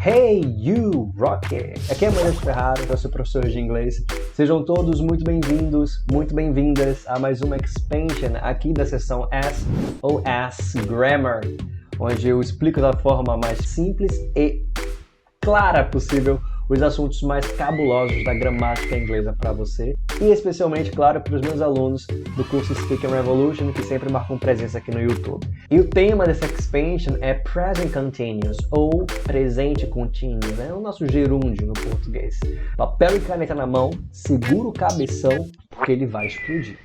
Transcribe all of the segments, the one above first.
Hey, you rocket! Aqui é Matheus Ferraro, eu sou professor de inglês. Sejam todos muito bem-vindos, muito bem-vindas a mais uma expansion aqui da seção SOS Grammar, onde eu explico da forma mais simples e clara possível os assuntos mais cabulosos da gramática inglesa para você e especialmente, claro, para os meus alunos do curso Speaking Revolution que sempre marcam presença aqui no YouTube. E o tema dessa expansion é Present Continuous ou presente contínuo, né? É o nosso gerúndio no português. Papel e caneta na mão, segura o cabeção porque ele vai explodir.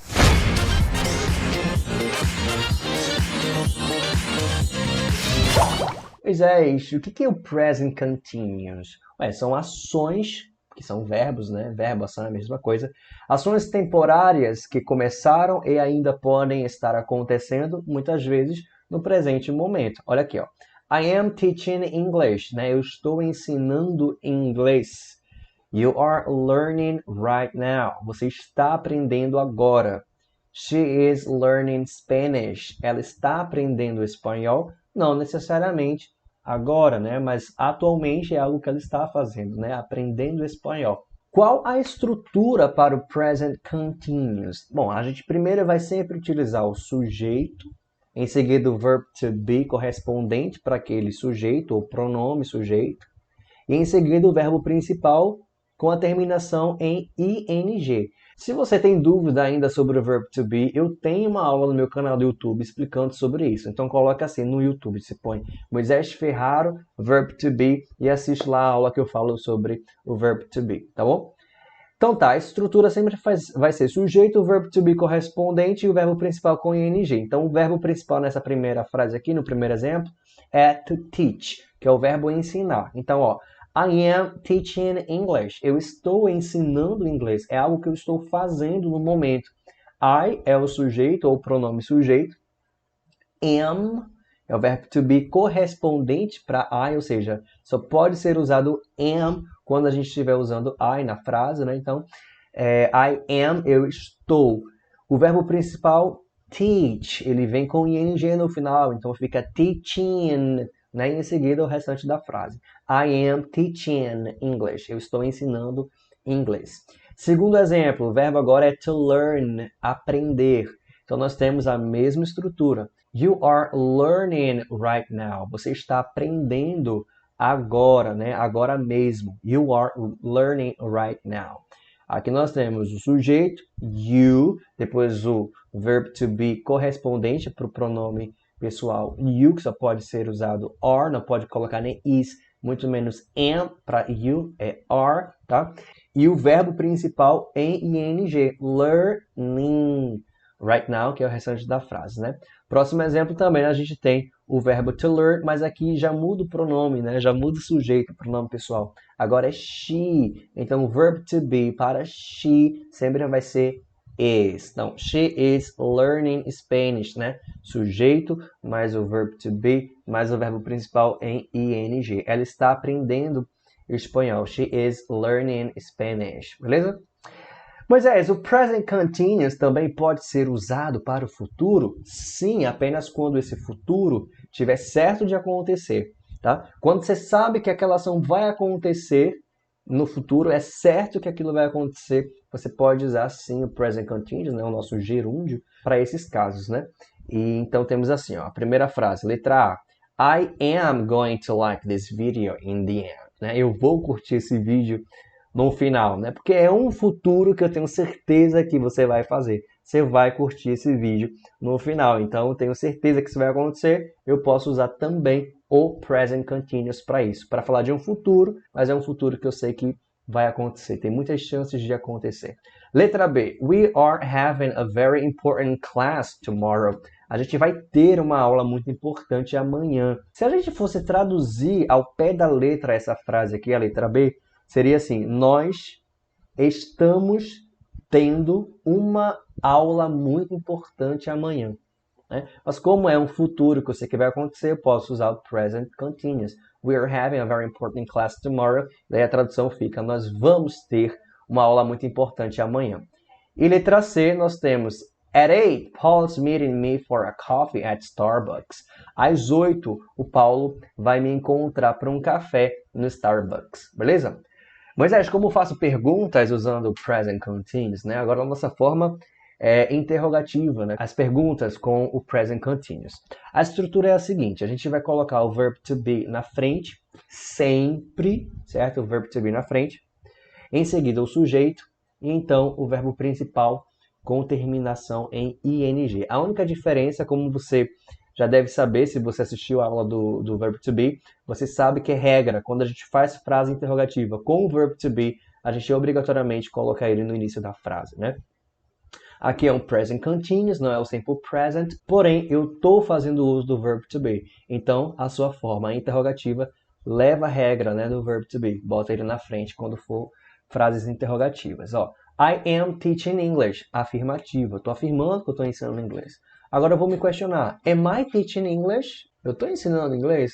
Pois é, o que é o Present Continuous? São ações, que são verbos, né? Verbo, ação é a mesma coisa. Ações temporárias que começaram e ainda podem estar acontecendo, muitas vezes, no presente momento. Olha aqui, ó. I am teaching English, né? Eu estou ensinando inglês. You are learning right now. Você está aprendendo agora. She is learning Spanish. Ela está aprendendo espanhol, não necessariamente agora, né? Mas atualmente é algo que ela está fazendo, né? Aprendendo espanhol. Qual a estrutura para o present continuous? Bom, a gente primeiro vai sempre utilizar o sujeito, em seguida o verb to be correspondente para aquele sujeito, ou pronome sujeito, e em seguida o verbo principal com a terminação em ing. Se você tem dúvida ainda sobre o verb to be, eu tenho uma aula no meu canal do YouTube explicando sobre isso. Então coloca assim no YouTube, se põe Moisés Ferraro, verb to be, e assiste lá a aula que eu falo sobre o verb to be, tá bom? Então tá, a estrutura sempre vai ser sujeito, o verb to be correspondente e o verbo principal com ing. Então o verbo principal nessa primeira frase aqui, no primeiro exemplo, é to teach, que é o verbo ensinar. Então, ó, I am teaching English. Eu estou ensinando inglês. É algo que eu estou fazendo no momento. I é o sujeito ou o pronome sujeito. Am é o verbo to be correspondente para I, ou seja, só pode ser usado am quando a gente estiver usando I na frase, né? Então, I am, eu estou. O verbo principal, teach, ele vem com ing no final, então fica teaching, né? E em seguida o restante da frase. I am teaching English. Eu estou ensinando inglês. Segundo exemplo, o verbo agora é to learn, aprender. Então nós temos a mesma estrutura. You are learning right now. Você está aprendendo agora, né? Agora mesmo. You are learning right now. Aqui nós temos o sujeito, you, depois o verbo to be correspondente para o pronome pessoal you, que só pode ser usado are, não pode colocar nem is, muito menos am para you, é are, tá? E o verbo principal em ing, learning, right now, que é o restante da frase, né? Próximo exemplo também a gente tem o verbo to learn, mas aqui já muda o pronome, né? Já muda o sujeito, o pronome pessoal. Agora é she, então o verbo to be para she sempre vai ser is. Então, she is learning Spanish, né? Sujeito, mais o verbo to be, mais o verbo principal em ing. Ela está aprendendo espanhol. She is learning Spanish. Beleza? Moisés, o present continuous também pode ser usado para o futuro? Sim, apenas quando esse futuro estiver certo de acontecer, tá? Quando você sabe que aquela ação vai acontecer no futuro, é certo que aquilo vai acontecer, você pode usar sim o present continuous, né, o nosso gerúndio, para esses casos, né? E então temos assim, ó, a primeira frase, letra A. I am going to like this video in the end. Né? Eu vou curtir esse vídeo no final, né? Porque é um futuro que eu tenho certeza que você vai fazer. Você vai curtir esse vídeo no final. Então, eu tenho certeza que isso vai acontecer. Eu posso usar também o present continuous para isso. Para falar de um futuro, mas é um futuro que eu sei que vai acontecer. Tem muitas chances de acontecer. Letra B. We are having a very important class tomorrow. A gente vai ter uma aula muito importante amanhã. Se a gente fosse traduzir ao pé da letra essa frase aqui, a letra B, seria assim, nós estamos tendo uma aula muito importante amanhã. Né? Mas como é um futuro que eu sei que vai acontecer, eu posso usar o present continuous. We are having a very important class tomorrow. Daí a tradução fica, nós vamos ter uma aula muito importante amanhã. E letra C, nós temos At 8, Paul's meeting me for a coffee at Starbucks. Às 8, o Paulo vai me encontrar para um café no Starbucks. Beleza? Moisés, como faço perguntas usando o present continuous, né? Agora a nossa forma é interrogativa, né? As perguntas com o present continuous. A estrutura é a seguinte, a gente vai colocar o verb to be na frente, sempre, certo? O verb to be na frente. Em seguida o sujeito e então o verbo principal com terminação em ing. A única diferença, como você já deve saber, se você assistiu a aula do verbo to be, você sabe que é regra. Quando a gente faz frase interrogativa com o verbo to be, a gente obrigatoriamente coloca ele no início da frase, né? Aqui é um present continuous, não é o simple present, porém eu estou fazendo uso do verbo to be. Então, a sua forma interrogativa leva a regra, né, do verbo to be. Bota ele na frente quando for frases interrogativas. Ó, I am teaching English. Afirmativa. Estou afirmando que eu estou ensinando inglês. Agora eu vou me questionar. Am I teaching English? Eu estou ensinando inglês?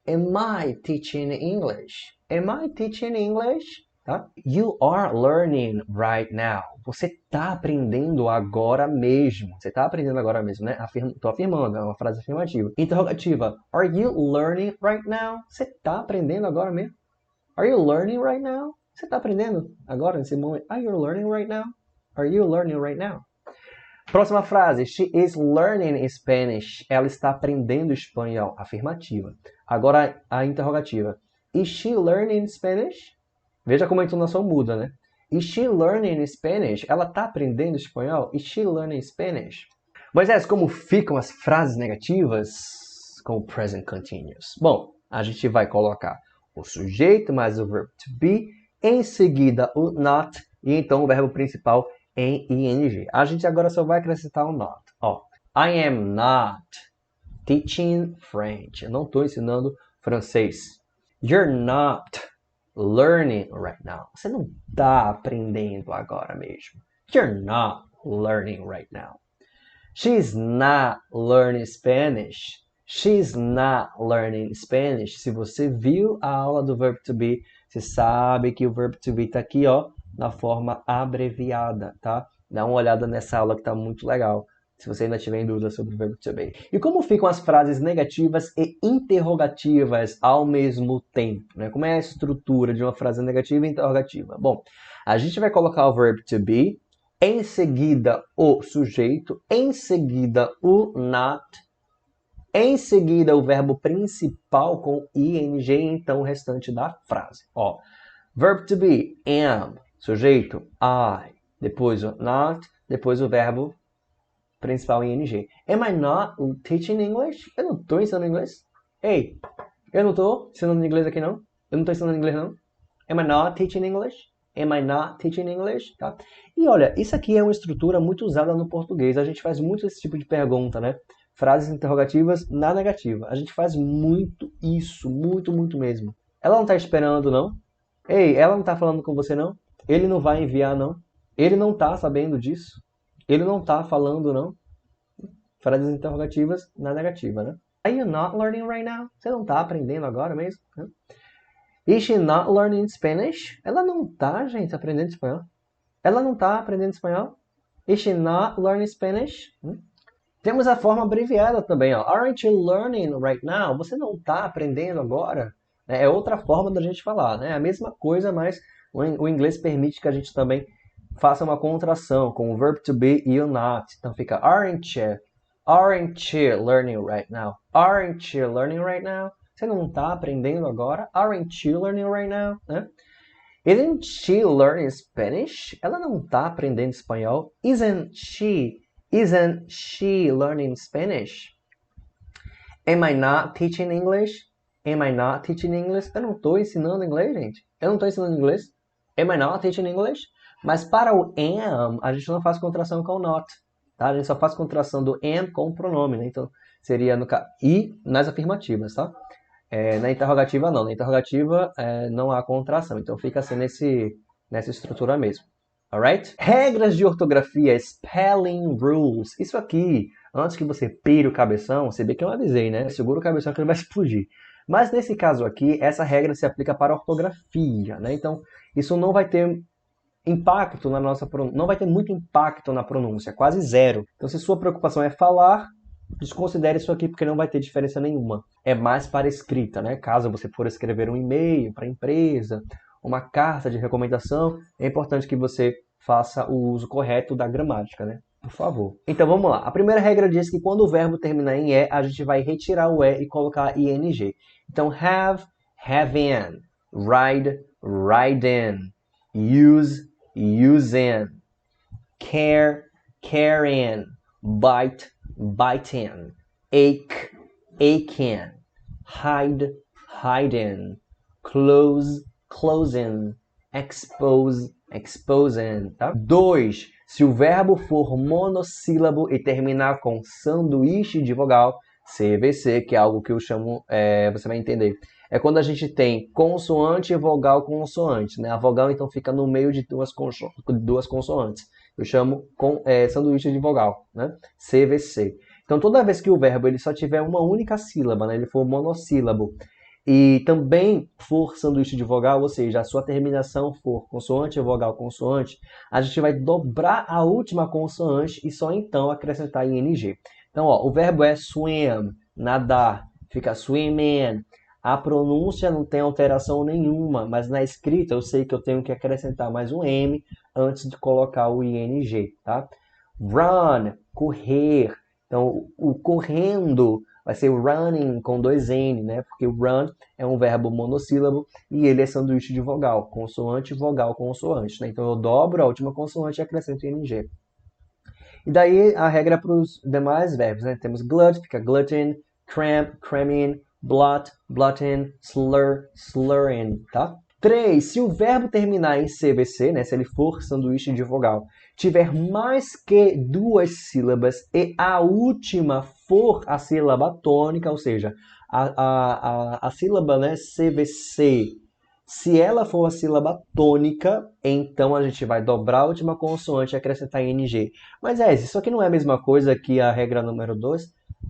Am I teaching English? Am I teaching English? Tá? You are learning right now. Você está aprendendo agora mesmo. Você está aprendendo agora mesmo, né? Estou afirmando, é uma frase afirmativa. Interrogativa. Are you learning right now? Você está aprendendo agora mesmo? Are you learning right now? Você está aprendendo agora, nesse momento? Are you learning right now? Are you learning right now? Próxima frase. She is learning Spanish. Ela está aprendendo espanhol. Afirmativa. Agora a interrogativa. Is she learning Spanish? Veja como a entonação muda, né? Is she learning Spanish? Ela está aprendendo espanhol? Is she learning Spanish? Moisés, como ficam as frases negativas com o present continuous? Bom, a gente vai colocar o sujeito mais o verbo to be, em seguida o not e então o verbo principal em ing. A gente agora só vai acrescentar o not. Ó, I am not teaching French. Eu não estou ensinando francês. You're not learning right now. Você não está aprendendo agora mesmo. You're not learning right now. She's not learning Spanish. She's not learning Spanish. Se você viu a aula do verbo to be, você sabe que o verbo to be está aqui, ó, na forma abreviada, tá? Dá uma olhada nessa aula que está muito legal, se você ainda tiver em dúvida sobre o verbo to be. E como ficam as frases negativas e interrogativas ao mesmo tempo, né? Como é a estrutura de uma frase negativa e interrogativa? Bom, a gente vai colocar o verbo to be, em seguida o sujeito, em seguida o not, em seguida o verbo principal com ing, então o restante da frase. Ó, verb to be, am, sujeito, I, depois o not, depois o verbo principal em ing. Am I not teaching English? Eu não estou ensinando inglês? Ei, eu não estou ensinando inglês aqui não? Eu não estou ensinando inglês não? Am I not teaching English? Am I not teaching English? Tá? E olha, isso aqui é uma estrutura muito usada no português. A gente faz muito esse tipo de pergunta, né? Frases interrogativas na negativa. A gente faz muito isso, muito mesmo. Ela não está esperando, não? Ei, ela não está falando com você, não? Ele não vai enviar, não? Ele não está sabendo disso? Ele não está falando, não? Frases interrogativas na negativa, né? Are you not learning right now? Você não está aprendendo agora mesmo? Is she not learning Spanish? Ela não está, gente, aprendendo espanhol. Ela não está aprendendo espanhol? Is she not learning Spanish? Temos a forma abreviada também, ó. Aren't you learning right now? Você não está aprendendo agora? É outra forma da gente falar, né? A mesma coisa, mas o inglês permite que a gente também faça uma contração com o verb to be e o not. Então fica aren't you learning right now? Aren't you learning right now? Você não está aprendendo agora? Aren't you learning right now? Né? Isn't she learning Spanish? Ela não está aprendendo espanhol? Isn't she learning Spanish? Am I not teaching English? Am I not teaching English? Eu não estou ensinando inglês, gente. Eu não estou ensinando inglês. Am I not teaching English? Mas para o am, a gente não faz contração com o not. Tá? A gente só faz contração do am com o pronome, né? Então, seria no caso e nas afirmativas, tá? Na interrogativa, não. Na interrogativa, não há contração. Então, fica assim nessa estrutura mesmo. Alright? Regras de ortografia, spelling rules. Isso aqui, antes que você pire o cabeção, você vê que eu avisei, né? Segura o cabeção que ele vai explodir. Mas nesse caso aqui, essa regra se aplica para a ortografia, né? Então, isso não vai ter impacto na nossa pronúncia, não vai ter muito impacto na pronúncia, quase zero. Então, se sua preocupação é falar, desconsidere isso aqui porque não vai ter diferença nenhuma. É mais para escrita, né? Caso você for escrever um e-mail para a empresa, uma carta de recomendação, é importante que você faça o uso correto da gramática, né? Por favor. Então vamos lá. A primeira regra diz que quando o verbo terminar em E, a gente vai retirar o E e colocar ING. Então have, having, ride, riding, use, using, care, caring, bite, biting, ache, aching, hide, hiding, close, closing, expose, exposing, tá? 2. Se o verbo for monossílabo e terminar com sanduíche de vogal, CVC, que é algo que eu chamo, você vai entender. É quando a gente tem consoante e vogal consoante, né? A vogal, então, fica no meio de duas consoantes. Eu chamo sanduíche de vogal, né? CVC. Então, toda vez que o verbo ele só tiver uma única sílaba, né? Ele for monossílabo, e também for sanduíche de vogal, ou seja, a sua terminação for consoante, vogal, consoante, a gente vai dobrar a última consoante e só então acrescentar ing. Então, ó, o verbo é swim, nadar, fica swimming. A pronúncia não tem alteração nenhuma, mas na escrita eu sei que eu tenho que acrescentar mais um M antes de colocar o ing, tá? Run, correr. Então, o correndo vai ser running com 2N, né? Porque o run é um verbo monossílabo e ele é sanduíche de vogal, consoante, vogal, consoante, né? Então eu dobro a última consoante e acrescento ing. E daí a regra para os demais verbos, né? Temos glut, fica glutton, cramp, cramming, blot, blotting, slur, slurring, tá? 3. Se o verbo terminar em CVC, né, se ele for sanduíche de vogal, tiver mais que 2 sílabas e a última for a sílaba tônica, ou seja, a sílaba, né, CVC, se ela for a sílaba tônica, então a gente vai dobrar a última consoante e acrescentar ing. Mas isso aqui não é a mesma coisa que a regra número 2?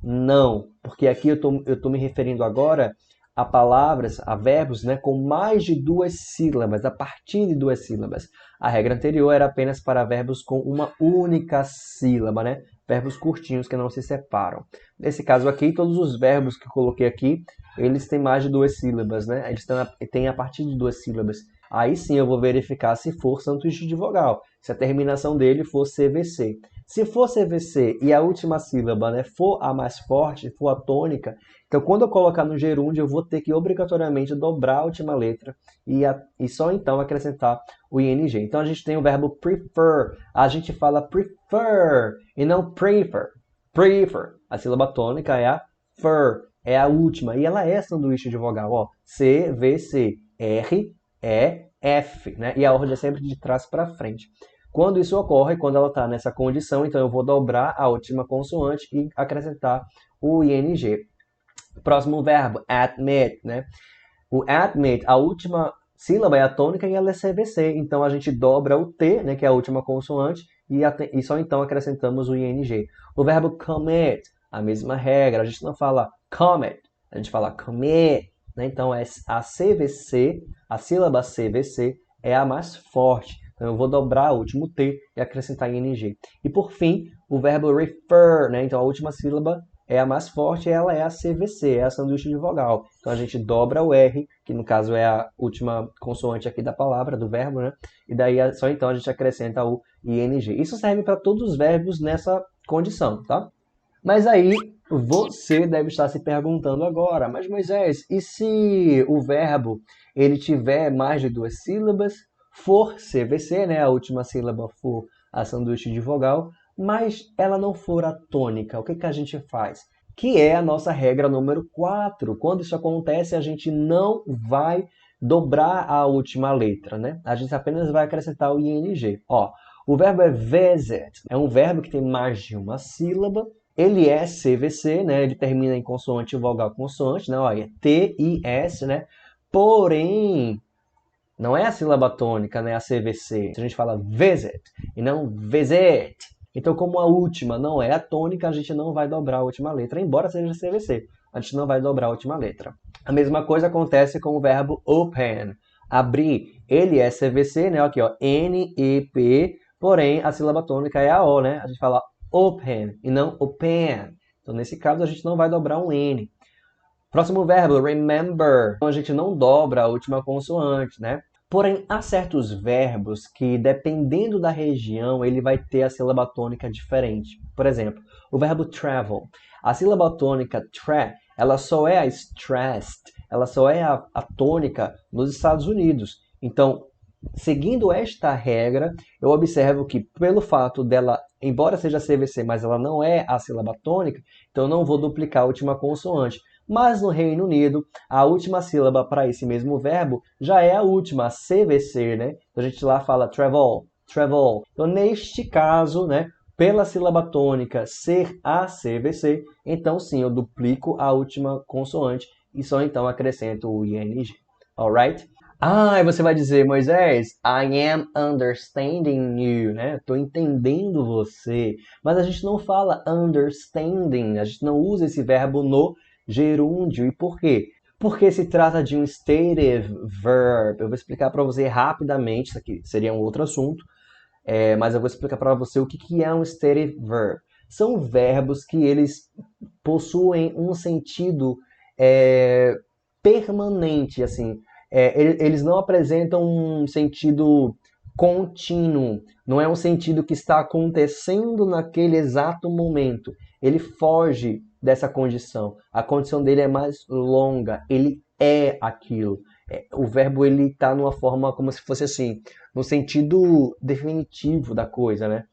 Não, porque aqui eu tô me referindo agora a palavras, a verbos, né, com mais de 2 sílabas, a partir de 2 sílabas. A regra anterior era apenas para verbos com uma única sílaba, né? Verbos curtinhos que não se separam. Nesse caso aqui, todos os verbos que eu coloquei aqui, eles têm mais de 2 sílabas, né? Eles têm a partir de 2 sílabas. Aí sim eu vou verificar se for sanduíche de vogal, se a terminação dele for CVC. Se for CVC e a última sílaba, né, for a mais forte, for a tônica, então quando eu colocar no gerúndio eu vou ter que obrigatoriamente dobrar a última letra e só então acrescentar o ing. Então a gente tem o verbo prefer, a gente fala prefer e não prefer. Prefer, a sílaba tônica é a fer, é a última e ela é sanduíche de vogal, ó, CVC, R, E, F, né? E a ordem é sempre de trás para frente. Quando isso ocorre, quando ela está nessa condição, então eu vou dobrar a última consoante e acrescentar o ing. Próximo verbo, admit, né? O admit, a última sílaba é a tônica e ela é CVC, então a gente dobra o T, né, que é a última consoante, e só então acrescentamos o ing. O verbo commit, a mesma regra, a gente não fala commit, a gente fala commit, né? Então a CVC, a sílaba CVC é a mais forte. Então eu vou dobrar o último T e acrescentar ing. E por fim, o verbo refer, né? Então a última sílaba é a mais forte, ela é a CVC, é a sanduíche de vogal. Então a gente dobra o R, que no caso é a última consoante aqui da palavra, do verbo, né? E daí só então a gente acrescenta o ing. Isso serve para todos os verbos nessa condição, tá? Mas aí você deve estar se perguntando agora, mas Moisés, e se o verbo ele tiver mais de 2 sílabas, for CVC, né? A última sílaba for a sanduíche de vogal, mas ela não for a tônica, o que que a gente faz? Que é a nossa regra número 4. Quando isso acontece, a gente não vai dobrar a última letra, né? A gente apenas vai acrescentar o ing. Ó, o verbo é visit, é um verbo que tem mais de uma sílaba. Ele é CVC, né? Ele termina em consoante, vogal, consoante, né? Olha, T-I-S, né? Porém, não é a sílaba tônica, né? A CVC. A gente fala visit e não visit. Então, como a última não é a tônica, a gente não vai dobrar a última letra, embora seja CVC. A gente não vai dobrar a última letra. A mesma coisa acontece com o verbo open. Abrir, ele é CVC, né? Aqui, ó, N-E-P, porém a sílaba tônica é a O, né? A gente fala open e não open. Então, nesse caso, a gente não vai dobrar um N. Próximo verbo, remember. Então, a gente não dobra a última consoante, né? Porém, há certos verbos que, dependendo da região, ele vai ter a sílaba tônica diferente. Por exemplo, o verbo travel. A sílaba tônica tra, ela só é a stressed, ela só é a tônica nos Estados Unidos. Então, seguindo esta regra, eu observo que pelo fato dela, embora seja CVC, mas ela não é a sílaba tônica, então eu não vou duplicar a última consoante. Mas no Reino Unido, a última sílaba para esse mesmo verbo já é a última, a CVC, né? Então a gente lá fala travel, travel. Então neste caso, né, pela sílaba tônica ser a CVC, então sim, eu duplico a última consoante e só então acrescento o ING. Alright? Ah, e você vai dizer, Moisés, I am understanding you, né? Estou entendendo você. Mas a gente não fala understanding, a gente não usa esse verbo no gerúndio. E por quê? Porque se trata de um stative verb. Eu vou explicar para você rapidamente, isso aqui seria um outro assunto, mas eu vou explicar para você o que é um stative verb. São verbos que eles possuem um sentido permanente, assim. Eles não apresentam um sentido contínuo, não é um sentido que está acontecendo naquele exato momento. Ele foge dessa condição. A condição dele é mais longa, ele é aquilo. O verbo ele está numa forma como se fosse assim, no sentido definitivo da coisa, né?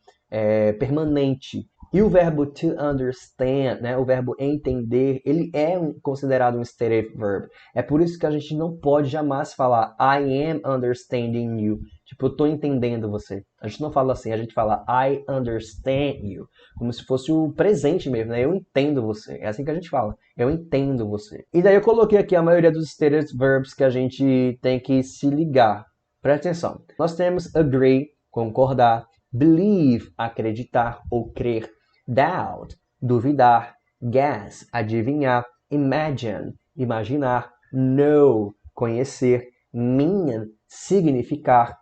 Permanente. E o verbo to understand, né, o verbo entender, ele é considerado um stative verb. É por isso que a gente não pode jamais falar I am understanding you. Tipo, eu estou entendendo você. A gente não fala assim, a gente fala I understand you. Como se fosse o presente mesmo, né? Eu entendo você. É assim que a gente fala. Eu entendo você. E daí eu coloquei aqui a maioria dos stative verbs que a gente tem que se ligar. Presta atenção. Nós temos agree, concordar, believe, acreditar ou crer, doubt, duvidar, guess, adivinhar, imagine, imaginar, know, conhecer, mean, significar,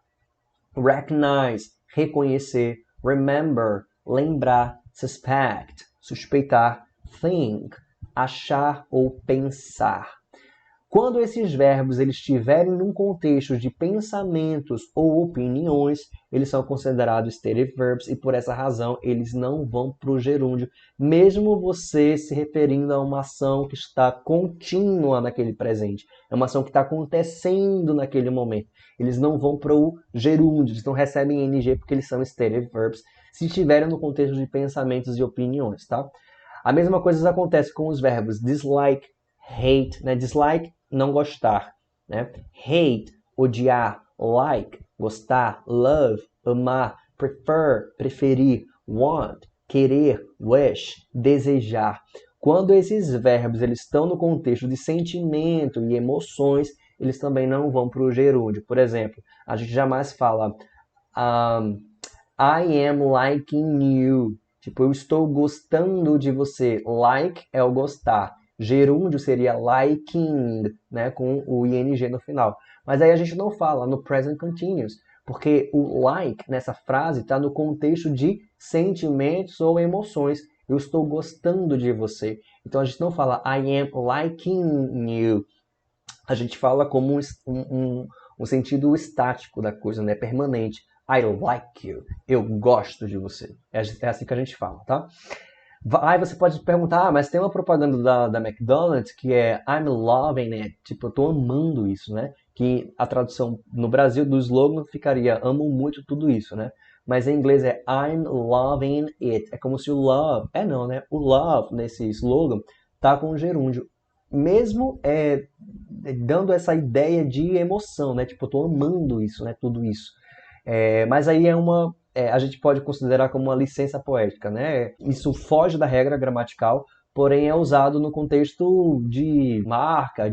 recognize, reconhecer, remember, lembrar, suspect, suspeitar, think, achar ou pensar. Quando esses verbos eles estiverem num contexto de pensamentos ou opiniões, eles são considerados stative verbs e por essa razão eles não vão para o gerúndio, mesmo você se referindo a uma ação que está contínua naquele presente. É uma ação que está acontecendo naquele momento. Eles não vão para o gerúndio, eles não recebem NG porque eles são stative verbs se estiverem no contexto de pensamentos e opiniões, tá? A mesma coisa acontece com os verbos dislike, hate, né? Dislike, não gostar, né? Hate, odiar, like, gostar, love, amar, prefer, preferir, want, querer, wish, desejar. Quando esses verbos eles estão no contexto de sentimento e emoções, eles também não vão para o gerúndio. Por exemplo, a gente jamais fala I am liking you. Tipo, eu estou gostando de você. Like é o gostar. Gerúndio seria liking, né, com o ing no final. Mas aí a gente não fala no present continuous, porque o like nessa frase está no contexto de sentimentos ou emoções. Eu estou gostando de você. Então a gente não fala I am liking you. A gente fala como um sentido estático da coisa, né, permanente. I like you. Eu gosto de você. É assim que a gente fala, tá? Aí você pode perguntar, mas tem uma propaganda da McDonald's que é I'm loving it. Tipo, eu tô amando isso, né? Que a tradução no Brasil do slogan ficaria amo muito tudo isso, né? Mas em inglês é I'm loving it. É como se o love... não, né? O love nesse slogan tá com o gerúndio. Mesmo dando essa ideia de emoção, né? Tipo, eu tô amando isso, né? Tudo isso. Mas aí a gente pode considerar como uma licença poética, né? Isso foge da regra gramatical, porém é usado no contexto de marca,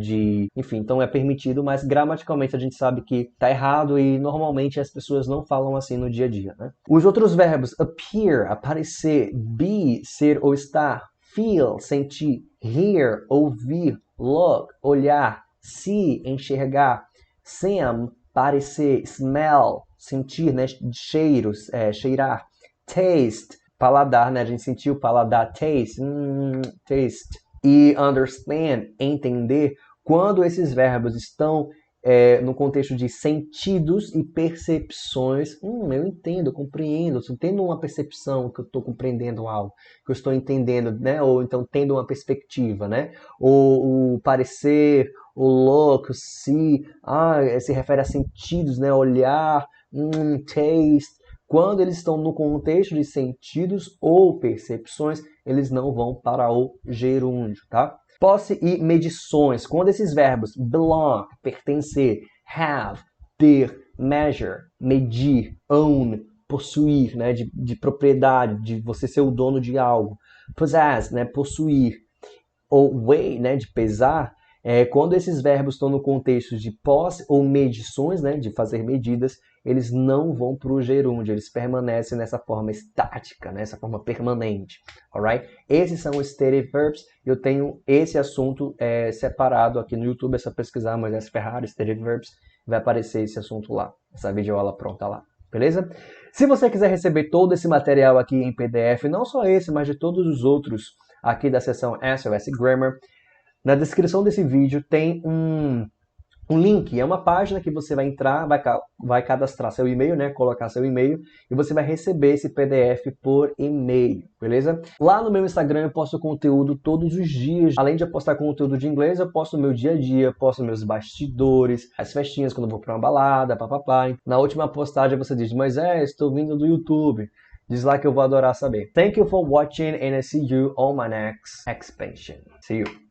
enfim, então é permitido, mas gramaticalmente a gente sabe que está errado e normalmente as pessoas não falam assim no dia a dia, né? Os outros verbos, appear, aparecer, be, ser ou estar, feel, sentir, hear, ouvir, look, olhar, see, enxergar, Sam, parecer. Smell, sentir, né? Cheiros, cheirar. Taste, paladar, né? A gente sentiu paladar. Taste, taste. E understand, entender. Quando esses verbos estão no contexto de sentidos e percepções, eu entendo, eu compreendo, estou tendo uma percepção que eu estou compreendendo algo, que eu estou entendendo, né? Ou então tendo uma perspectiva, né? Ou o parecer, o look, o see, se refere a sentidos, né? Olhar, taste. Quando eles estão no contexto de sentidos ou percepções, eles não vão para o gerúndio, tá? Posse e medições. Quando esses verbos belong, pertencer, have, ter, measure, medir, own, possuir, né, de propriedade, de você ser o dono de algo. Possess, né, possuir. Ou weigh, né, de pesar. Quando esses verbos estão no contexto de posse ou medições, né, de fazer medidas, eles não vão para o gerúndio, eles permanecem nessa forma estática, nessa forma permanente, alright? Esses são os stative verbs. Eu tenho esse assunto separado aqui no YouTube, é só pesquisar Moisés Ferrari, stative verbs, vai aparecer esse assunto lá, essa videoaula pronta lá, beleza? Se você quiser receber todo esse material aqui em PDF, não só esse, mas de todos os outros aqui da seção SOS Grammar, na descrição desse vídeo tem um link, é uma página que você vai entrar, vai cadastrar seu e-mail, né? Colocar seu e-mail e você vai receber esse PDF por e-mail, beleza? Lá no meu Instagram eu posto conteúdo todos os dias. Além de eu postar conteúdo de inglês, eu posto o meu dia a dia, posto meus bastidores, as festinhas quando eu vou pra uma balada, papapá. Na última postagem você diz, mas estou vindo do YouTube. Diz lá que eu vou adorar saber. Thank you for watching and I see you on my next expansion. See you.